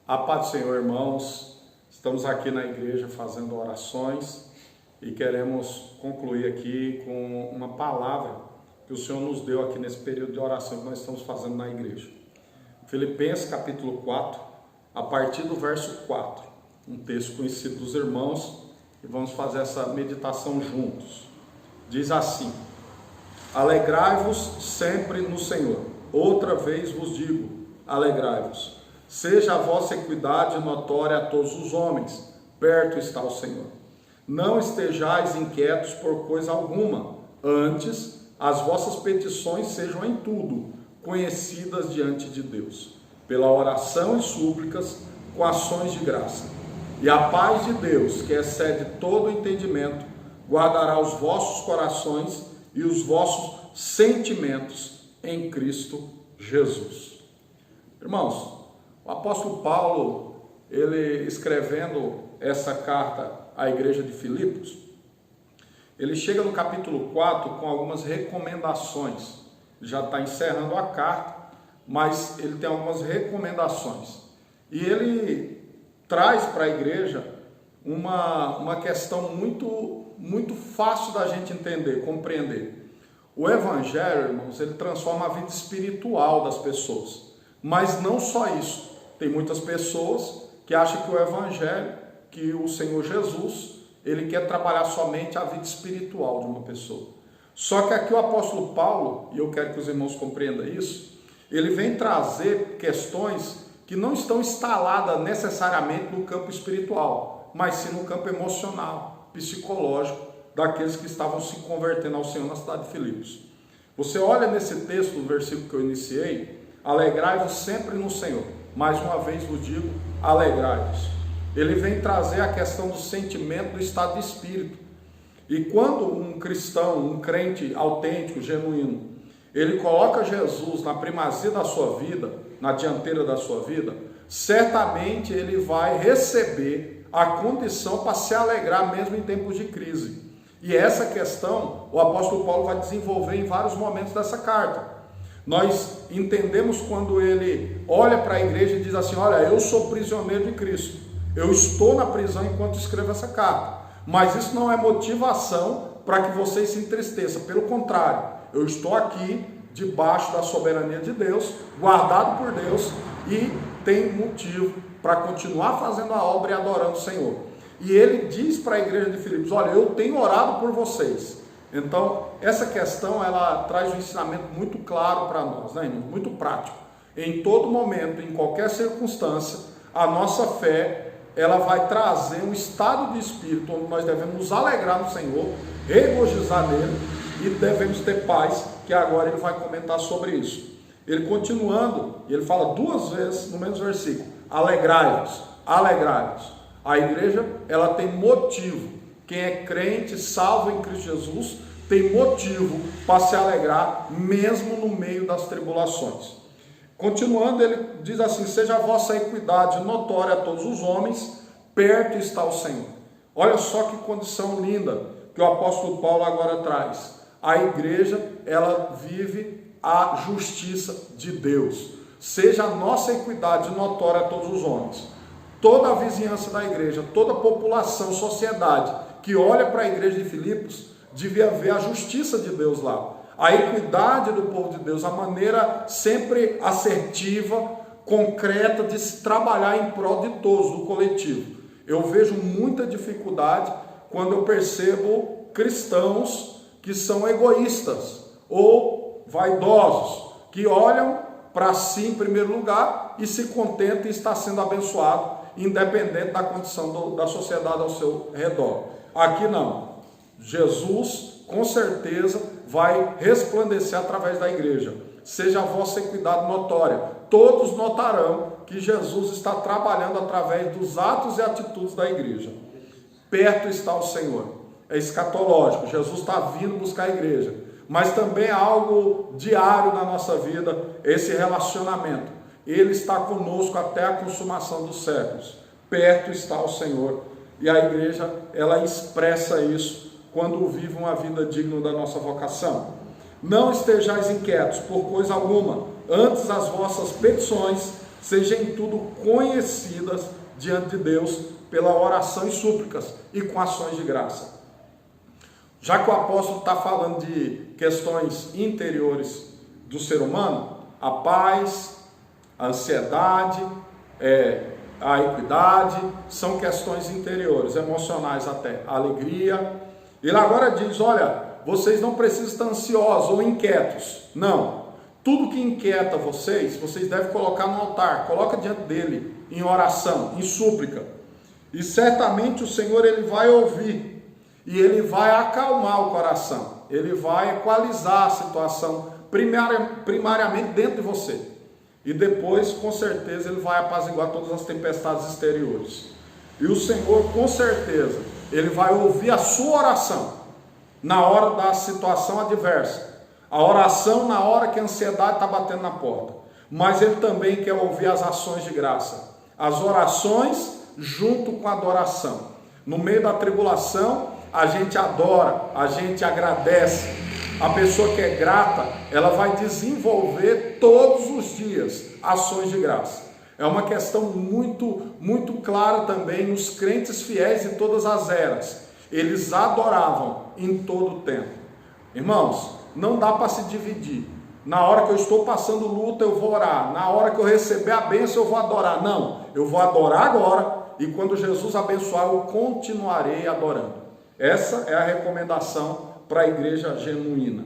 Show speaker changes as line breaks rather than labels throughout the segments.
A paz do Senhor, irmãos. Estamos aqui na igreja fazendo orações e queremos concluir aqui com uma palavra que o Senhor nos deu aqui nesse período de oração que nós estamos fazendo na igreja. Filipenses capítulo 4, a partir do verso 4, um texto conhecido dos irmãos, e vamos fazer essa meditação juntos. Diz assim: alegrai-vos sempre no Senhor. Outra vez vos digo, alegrai-vos. Seja a vossa equidade notória a todos os homens, perto está o Senhor. Não estejais inquietos por coisa alguma, antes as vossas petições sejam em tudo conhecidas diante de Deus, pela oração e súplicas, com ações de graça. E a paz de Deus, que excede todo entendimento, guardará os vossos corações e os vossos sentimentos em Cristo Jesus. Irmãos, o apóstolo Paulo, ele escrevendo essa carta à igreja de Filipos, ele chega no capítulo 4 com algumas recomendações. Já está encerrando a carta, mas ele tem algumas recomendações. E ele traz para a igreja uma questão muito fácil da gente entender, compreender. O evangelho, irmãos, ele transforma a vida espiritual das pessoas. Mas não só isso. Tem muitas pessoas que acham que o evangelho, que o Senhor Jesus, ele quer trabalhar somente a vida espiritual de uma pessoa. Só que aqui o apóstolo Paulo, e eu quero que os irmãos compreendam isso, ele vem trazer questões que não estão instaladas necessariamente no campo espiritual, mas sim no campo emocional, psicológico, daqueles que estavam se convertendo ao Senhor na cidade de Filipos. Você olha nesse texto, no versículo que eu iniciei, alegrai-vos sempre no Senhor. Mais uma vez vos digo, alegrai-vos. Ele vem trazer a questão do sentimento, do estado de espírito. E quando um cristão, um crente autêntico, genuíno, ele coloca Jesus na primazia da sua vida, na dianteira da sua vida, certamente ele vai receber a condição para se alegrar mesmo em tempos de crise. E essa questão o apóstolo Paulo vai desenvolver em vários momentos dessa carta. Nós entendemos quando ele olha para a igreja e diz assim: olha, eu sou prisioneiro de Cristo, eu estou na prisão enquanto escrevo essa carta, mas isso não é motivação para que vocês se entristeçam, pelo contrário, eu estou aqui debaixo da soberania de Deus, guardado por Deus, e tenho motivo para continuar fazendo a obra e adorando o Senhor. E ele diz para a igreja de Filipos: olha, eu tenho orado por vocês. Então, essa questão, ela traz um ensinamento muito claro para nós, né, irmão? Muito prático. Em todo momento, em qualquer circunstância, a nossa fé, ela vai trazer um estado de espírito onde nós devemos nos alegrar no Senhor, regozijar nele, e devemos ter paz, que agora ele vai comentar sobre isso. Ele continuando, ele fala duas vezes no mesmo versículo: alegrai-vos, alegrai-vos. A igreja, ela tem motivo. Quem é crente, salvo em Cristo Jesus, tem motivo para se alegrar, mesmo no meio das tribulações. Continuando, ele diz assim: seja a vossa equidade notória a todos os homens, perto está o Senhor. Olha só que condição linda que o apóstolo Paulo agora traz. A igreja, ela vive a justiça de Deus. Seja a nossa equidade notória a todos os homens. Toda a vizinhança da igreja, toda a população, sociedade que olha para a igreja de Filipos, devia ver a justiça de Deus lá, a equidade do povo de Deus, a maneira sempre assertiva, concreta de se trabalhar em prol de todos, do coletivo. Eu vejo muita dificuldade quando eu percebo cristãos que são egoístas ou vaidosos, que olham para si em primeiro lugar e se contentam em estar sendo abençoado, independente da condição da sociedade ao seu redor. Aqui não. Jesus, com certeza, vai resplandecer através da igreja. Seja a vossa equidade notória. Todos notarão que Jesus está trabalhando através dos atos e atitudes da igreja. Perto está o Senhor. É escatológico. Jesus está vindo buscar a igreja. Mas também é algo diário na nossa vida, esse relacionamento. Ele está conosco até a consumação dos séculos. Perto está o Senhor. E a igreja, ela expressa isso quando vive uma vida digna da nossa vocação. Não estejais inquietos por coisa alguma, antes as vossas petições sejam em tudo conhecidas diante de Deus pela oração e súplicas e com ações de graça. Já que o apóstolo está falando de questões interiores do ser humano, a paz, a ansiedade, a equidade, são questões interiores, emocionais até, a alegria. Ele agora diz, olha, vocês não precisam estar ansiosos ou inquietos, não. Tudo que inquieta vocês devem colocar no altar, coloca diante dele, em oração, em súplica. E certamente o Senhor, ele vai ouvir, e ele vai acalmar o coração, ele vai equalizar a situação, primariamente dentro de você. E depois, com certeza, ele vai apaziguar todas as tempestades exteriores. E o Senhor, com certeza, ele vai ouvir a sua oração na hora da situação adversa. A oração na hora que a ansiedade está batendo na porta. Mas ele também quer ouvir as ações de graça. As orações junto com a adoração. No meio da tribulação, a gente adora, a gente agradece. A pessoa que é grata, ela vai desenvolver todos os dias ações de graça. É uma questão muito clara também nos crentes fiéis de todas as eras. Eles adoravam em todo o tempo. Irmãos, não dá para se dividir. Na hora que eu estou passando luta, eu vou orar. Na hora que eu receber a bênção, eu vou adorar. Não, eu vou adorar agora e quando Jesus abençoar, eu continuarei adorando. Essa é a recomendação para a igreja genuína.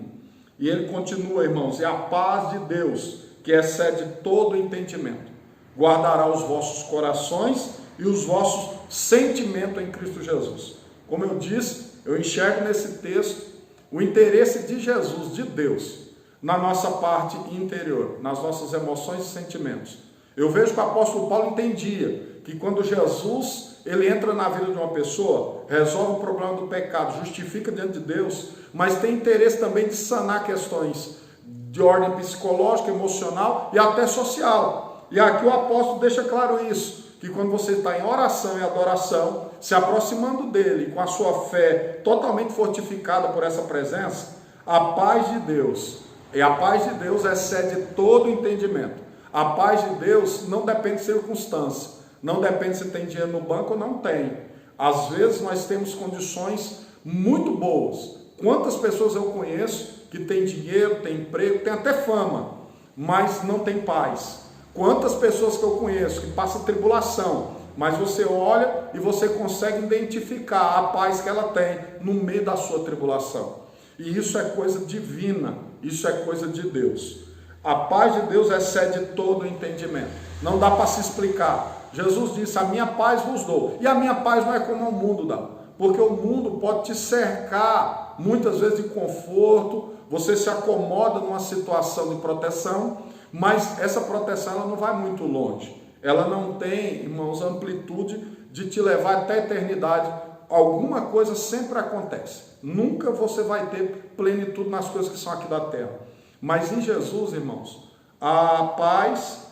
E ele continua, irmãos, e a paz de Deus, que excede todo entendimento, guardará os vossos corações e os vossos sentimentos em Cristo Jesus. Como eu disse, eu enxergo nesse texto o interesse de Jesus, de Deus, na nossa parte interior, nas nossas emoções e sentimentos. Eu vejo que o apóstolo Paulo entendia que quando Jesus ele entra na vida de uma pessoa, resolve o problema do pecado, justifica diante de Deus, mas tem interesse também de sanar questões de ordem psicológica, emocional e até social. E aqui o apóstolo deixa claro isso, que quando você está em oração e adoração, se aproximando dele, com a sua fé totalmente fortificada por essa presença, a paz de Deus, e a paz de Deus excede todo entendimento. A paz de Deus não depende de circunstância. Não depende se tem dinheiro no banco ou não tem. Às vezes nós temos condições muito boas. Quantas pessoas eu conheço que tem dinheiro, tem emprego, tem até fama, mas não tem paz. Quantas pessoas que eu conheço que passam tribulação, mas você olha e você consegue identificar a paz que ela tem no meio da sua tribulação. E isso é coisa divina, isso é coisa de Deus. A paz de Deus excede todo o entendimento. Não dá para se explicar. Jesus disse, a minha paz vos dou. E a minha paz não é como o mundo dá. Porque o mundo pode te cercar, muitas vezes de conforto, você se acomoda numa situação de proteção, mas essa proteção ela não vai muito longe. Ela não tem, irmãos, amplitude de te levar até a eternidade. Alguma coisa sempre acontece. Nunca você vai ter plenitude nas coisas que são aqui da terra. Mas em Jesus, irmãos, a paz,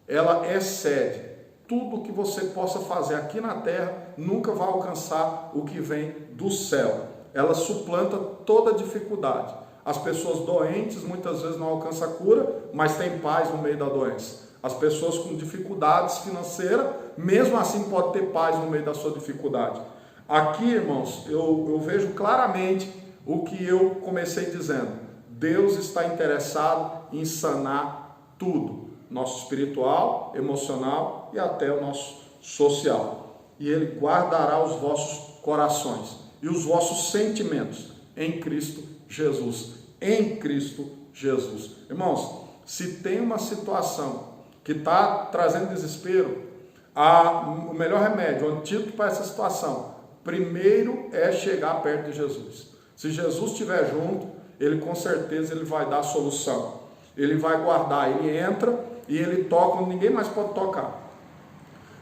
ela excede. Tudo que você possa fazer aqui na terra nunca vai alcançar o que vem do céu. Ela suplanta toda dificuldade. As pessoas doentes muitas vezes não alcançam a cura, mas tem paz no meio da doença. As pessoas com dificuldades financeiras, mesmo assim pode ter paz no meio da sua dificuldade. Aqui, irmãos, eu vejo claramente o que eu comecei dizendo. Deus está interessado em sanar tudo. Nosso espiritual, emocional e até o nosso social. E Ele guardará os vossos corações e os vossos sentimentos em Cristo Jesus. Em Cristo Jesus. Irmãos, se tem uma situação que está trazendo desespero, o melhor remédio, o antídoto para essa situação, primeiro é chegar perto de Jesus. Se Jesus estiver junto, Ele com certeza ele vai dar a solução. Ele vai guardar, Ele entra e Ele toca onde ninguém mais pode tocar.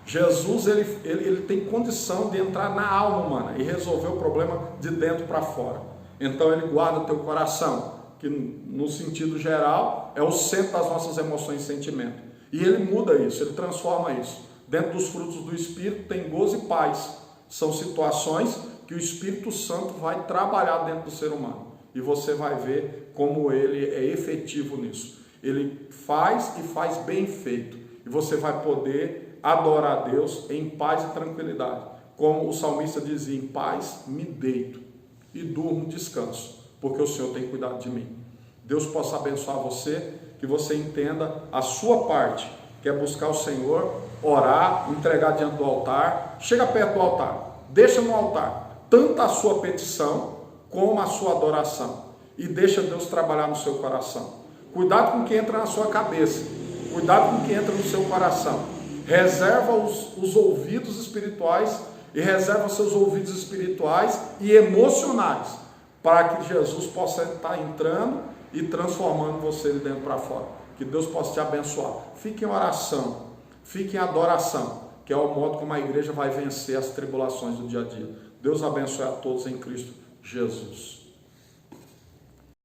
Jesus, ele tem condição de entrar na alma humana e resolver o problema de dentro para fora. Então Ele guarda o teu coração, que no sentido geral é o centro das nossas emoções e sentimentos. E Ele muda isso, Ele transforma isso. Dentro dos frutos do Espírito tem gozo e paz. São situações que o Espírito Santo vai trabalhar dentro do ser humano. E você vai ver como Ele é efetivo nisso. Ele faz e faz bem feito. e você vai poder adorar a Deus em paz e tranquilidade. Como o salmista dizia, em paz me deito e durmo, descanso, porque o Senhor tem cuidado de mim. Deus possa abençoar você, que você entenda a sua parte, que é buscar o Senhor, orar, entregar diante do altar, chega perto do altar, deixa no altar, tanto a sua petição, como a sua adoração, e deixa Deus trabalhar no seu coração. Cuidado com o que entra na sua cabeça, cuidado com o que entra no seu coração. Reserva os ouvidos espirituais e reserva seus ouvidos espirituais e emocionais para que Jesus possa estar entrando e transformando você de dentro para fora. Que Deus possa te abençoar. Fique em oração, fique em adoração, que é o modo como a igreja vai vencer as tribulações do dia a dia. Deus abençoe a todos em Cristo Jesus.